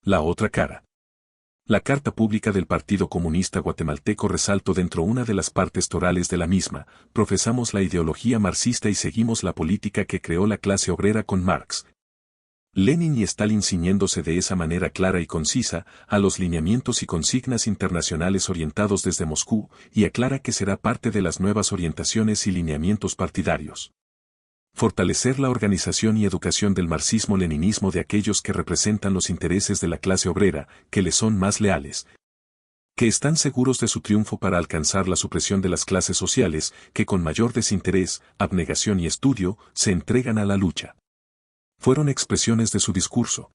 La otra cara. La carta pública del Partido Comunista Guatemalteco resaltó dentro una de las partes torales de la misma: profesamos la ideología marxista y seguimos la política que creó la clase obrera con Marx, Lenin y Stalin, ciñéndose de esa manera clara y concisa a los lineamientos y consignas internacionales orientados desde Moscú, y aclara que será parte de las nuevas orientaciones y lineamientos partidarios. Fortalecer la organización y educación del marxismo-leninismo de aquellos que representan los intereses de la clase obrera, que les son más leales, que están seguros de su triunfo para alcanzar la supresión de las clases sociales, que con mayor desinterés, abnegación y estudio, se entregan a la lucha. Fueron expresiones de su discurso.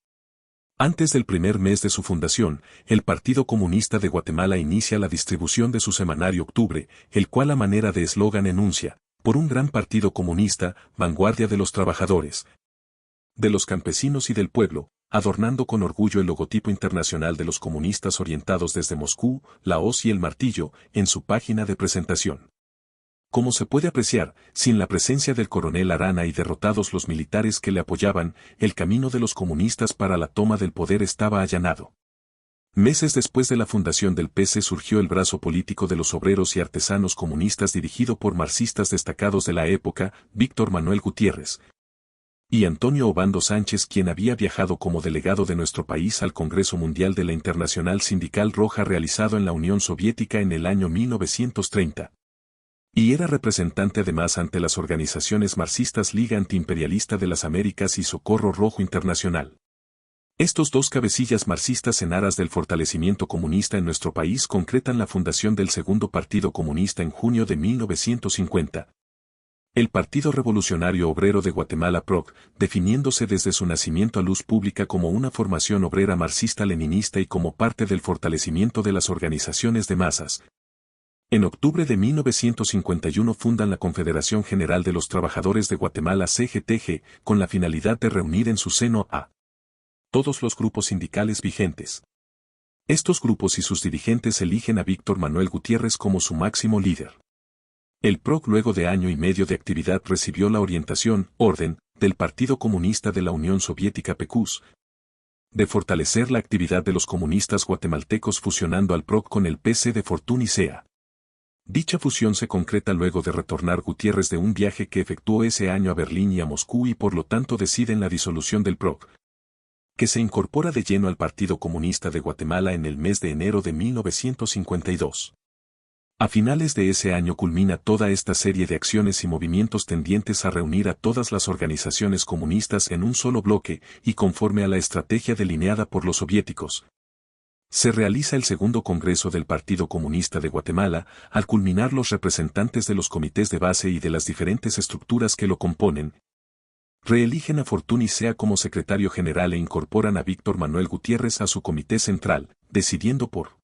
Antes del primer mes de su fundación, el Partido Comunista de Guatemala inicia la distribución de su semanario Octubre, el cual a manera de eslogan enuncia: por un gran partido comunista, vanguardia de los trabajadores, de los campesinos y del pueblo, adornando con orgullo el logotipo internacional de los comunistas orientados desde Moscú, la hoz y el martillo, en su página de presentación. Como se puede apreciar, sin la presencia del coronel Arana y derrotados los militares que le apoyaban, el camino de los comunistas para la toma del poder estaba allanado. Meses después de la fundación del PC surgió el brazo político de los obreros y artesanos comunistas dirigido por marxistas destacados de la época, Víctor Manuel Gutiérrez y Antonio Obando Sánchez, quien había viajado como delegado de nuestro país al Congreso Mundial de la Internacional Sindical Roja realizado en la Unión Soviética en el año 1930. Y era representante además ante las organizaciones marxistas Liga Antiimperialista de las Américas y Socorro Rojo Internacional. Estos dos cabecillas marxistas en aras del fortalecimiento comunista en nuestro país concretan la fundación del Segundo Partido Comunista en junio de 1950. El Partido Revolucionario Obrero de Guatemala PROG, definiéndose desde su nacimiento a luz pública como una formación obrera marxista-leninista y como parte del fortalecimiento de las organizaciones de masas. En octubre de 1951 fundan la Confederación General de los Trabajadores de Guatemala CGTG, con la finalidad de reunir en su seno a todos los grupos sindicales vigentes. Estos grupos y sus dirigentes eligen a Víctor Manuel Gutiérrez como su máximo líder. El PROG, luego de año y medio de actividad, recibió la orientación, orden, del Partido Comunista de la Unión Soviética PQS, de fortalecer la actividad de los comunistas guatemaltecos fusionando al PROG con el PC de Fortuny Sea. Dicha fusión se concreta luego de retornar Gutiérrez de un viaje que efectuó ese año a Berlín y a Moscú, y por lo tanto deciden la disolución del PROG, que se incorpora de lleno al Partido Comunista de Guatemala en el mes de enero de 1952. A finales de ese año culmina toda esta serie de acciones y movimientos tendientes a reunir a todas las organizaciones comunistas en un solo bloque, y conforme a la estrategia delineada por los soviéticos. Se realiza el segundo Congreso del Partido Comunista de Guatemala, al culminar los representantes de los comités de base y de las diferentes estructuras que lo componen, reeligen a Fortuny Sea como secretario general e incorporan a Víctor Manuel Gutiérrez a su comité central, decidiendo por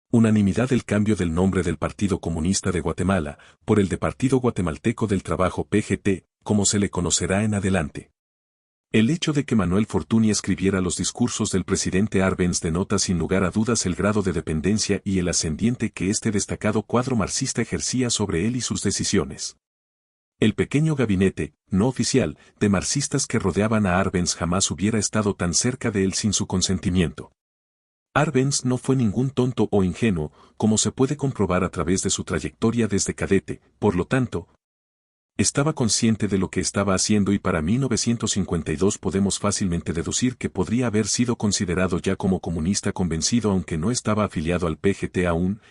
unanimidad el cambio del nombre del Partido Comunista de Guatemala, por el de Partido Guatemalteco del Trabajo PGT, como se le conocerá en adelante. El hecho de que Manuel Fortuny escribiera los discursos del presidente Arbenz denota sin lugar a dudas el grado de dependencia y el ascendiente que este destacado cuadro marxista ejercía sobre él y sus decisiones. El pequeño gabinete, no oficial, de marxistas que rodeaban a Arbenz jamás hubiera estado tan cerca de él sin su consentimiento. Arbenz no fue ningún tonto o ingenuo, como se puede comprobar a través de su trayectoria desde cadete, por lo tanto, estaba consciente de lo que estaba haciendo, y para 1952 podemos fácilmente deducir que podría haber sido considerado ya como comunista convencido, aunque no estaba afiliado al PGT aún,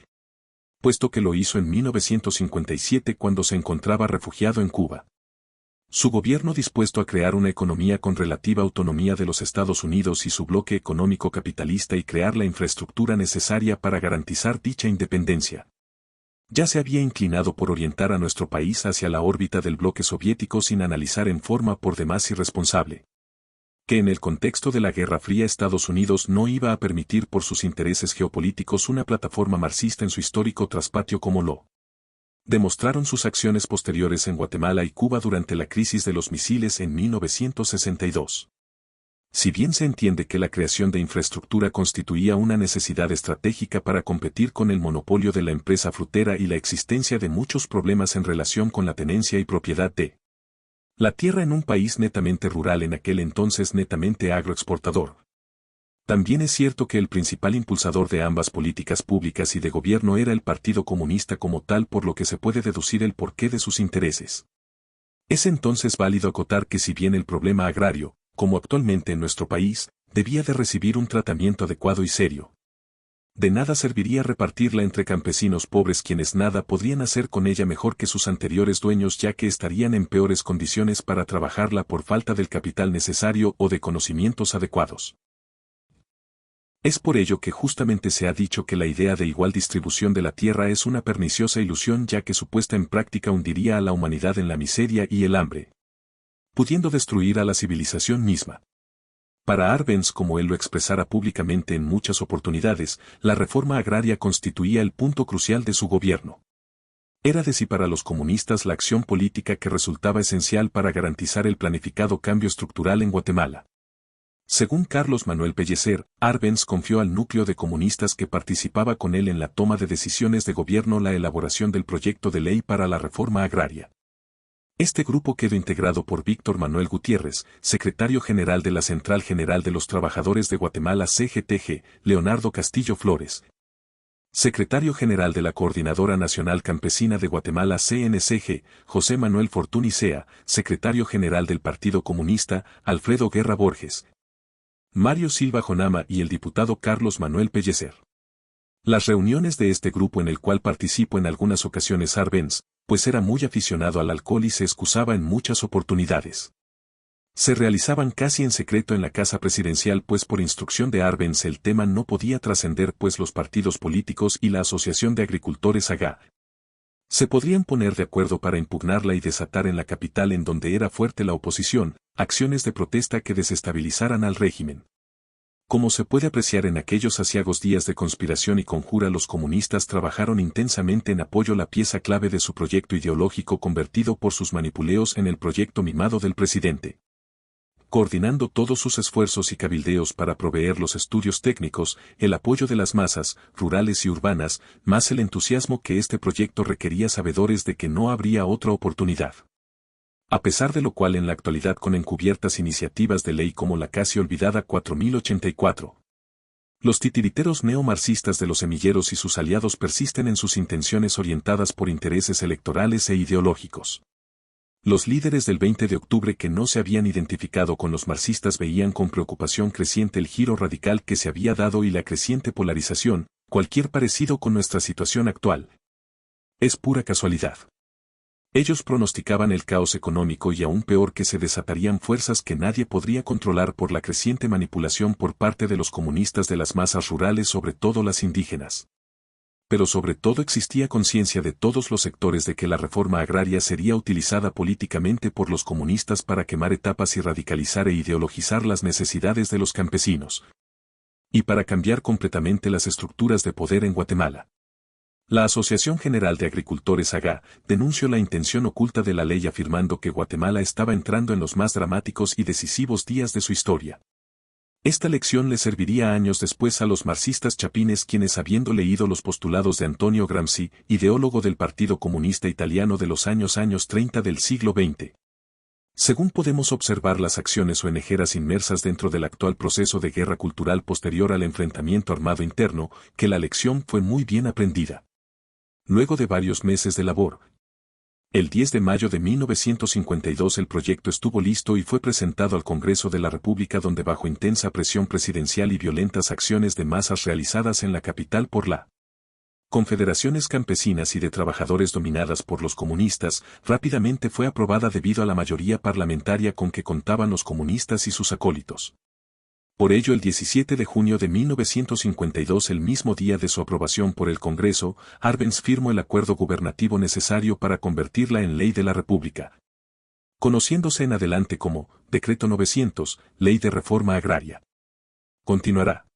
puesto que lo hizo en 1957 cuando se encontraba refugiado en Cuba. Su gobierno, dispuesto a crear una economía con relativa autonomía de los Estados Unidos y su bloque económico capitalista y crear la infraestructura necesaria para garantizar dicha independencia, ya se había inclinado por orientar a nuestro país hacia la órbita del bloque soviético sin analizar en forma por demás irresponsable que en el contexto de la Guerra Fría Estados Unidos no iba a permitir por sus intereses geopolíticos una plataforma marxista en su histórico traspatio, como lo demostraron sus acciones posteriores en Guatemala y Cuba durante la crisis de los misiles en 1962. Si bien se entiende que la creación de infraestructura constituía una necesidad estratégica para competir con el monopolio de la empresa frutera y la existencia de muchos problemas en relación con la tenencia y propiedad de la tierra en un país netamente rural, en aquel entonces netamente agroexportador, También es cierto que el principal impulsador de ambas políticas públicas y de gobierno era el Partido Comunista como tal, por lo que se puede deducir el porqué de sus intereses. Es entonces válido acotar que si bien el problema agrario, como actualmente en nuestro país, debía de recibir un tratamiento adecuado y serio, de nada serviría repartirla entre campesinos pobres quienes nada podrían hacer con ella mejor que sus anteriores dueños, ya que estarían en peores condiciones para trabajarla por falta del capital necesario o de conocimientos adecuados. Es por ello que justamente se ha dicho que la idea de igual distribución de la tierra es una perniciosa ilusión, ya que su puesta en práctica hundiría a la humanidad en la miseria y el hambre, pudiendo destruir a la civilización misma. Para Arbenz, como él lo expresara públicamente en muchas oportunidades, la reforma agraria constituía el punto crucial de su gobierno. Era de sí para los comunistas la acción política que resultaba esencial para garantizar el planificado cambio estructural en Guatemala. Según Carlos Manuel Pellecer, Arbenz confió al núcleo de comunistas que participaba con él en la toma de decisiones de gobierno la elaboración del proyecto de ley para la reforma agraria. Este grupo quedó integrado por Víctor Manuel Gutiérrez, secretario general de la Central General de los Trabajadores de Guatemala CGTG, Leonardo Castillo Flores, secretario general de la Coordinadora Nacional Campesina de Guatemala CNCG, José Manuel Fortuny Sea, secretario general del Partido Comunista, Alfredo Guerra Borges, Mario Silva Jonama y el diputado Carlos Manuel Pellecer. Las reuniones de este grupo, en el cual participó en algunas ocasiones Arbenz, pues era muy aficionado al alcohol y se excusaba en muchas oportunidades, se realizaban casi en secreto en la casa presidencial, pues por instrucción de Arbenz el tema no podía trascender, pues los partidos políticos y la Asociación de Agricultores AGA se podrían poner de acuerdo para impugnarla y desatar en la capital, en donde era fuerte la oposición, acciones de protesta que desestabilizaran al régimen. Como se puede apreciar, en aquellos aciagos días de conspiración y conjura, los comunistas trabajaron intensamente en apoyo a la pieza clave de su proyecto ideológico, convertido por sus manipuleos en el proyecto mimado del presidente. Coordinando todos sus esfuerzos y cabildeos para proveer los estudios técnicos, el apoyo de las masas, rurales y urbanas, más el entusiasmo que este proyecto requería, sabedores de que no habría otra oportunidad. A pesar de lo cual, en la actualidad, con encubiertas iniciativas de ley como la casi olvidada 4084, los titiriteros neomarxistas de los semilleros y sus aliados persisten en sus intenciones orientadas por intereses electorales e ideológicos. Los líderes del 20 de octubre que no se habían identificado con los marxistas veían con preocupación creciente el giro radical que se había dado y la creciente polarización. Cualquier parecido con nuestra situación actual es pura casualidad. Ellos pronosticaban el caos económico y, aún peor, que se desatarían fuerzas que nadie podría controlar por la creciente manipulación por parte de los comunistas de las masas rurales, sobre todo las indígenas. Pero sobre todo existía conciencia de todos los sectores de que la reforma agraria sería utilizada políticamente por los comunistas para quemar etapas y radicalizar e ideologizar las necesidades de los campesinos, y para cambiar completamente las estructuras de poder en Guatemala. La Asociación General de Agricultores AGA denunció la intención oculta de la ley, afirmando que Guatemala estaba entrando en los más dramáticos y decisivos días de su historia. Esta lección le serviría años después a los marxistas chapines, quienes, habiendo leído los postulados de Antonio Gramsci, ideólogo del Partido Comunista Italiano de los años 30 del siglo XX, según podemos observar las acciones ONGeras inmersas dentro del actual proceso de guerra cultural posterior al enfrentamiento armado interno, que la lección fue muy bien aprendida. Luego de varios meses de labor, el 10 de mayo de 1952 el proyecto estuvo listo y fue presentado al Congreso de la República, donde, bajo intensa presión presidencial y violentas acciones de masas realizadas en la capital por la confederaciones campesinas y de trabajadores dominadas por los comunistas, rápidamente fue aprobada debido a la mayoría parlamentaria con que contaban los comunistas y sus acólitos. Por ello, el 17 de junio de 1952, el mismo día de su aprobación por el Congreso, Arbenz firmó el acuerdo gubernativo necesario para convertirla en ley de la República, conociéndose en adelante como Decreto 900, Ley de Reforma Agraria. Continuará.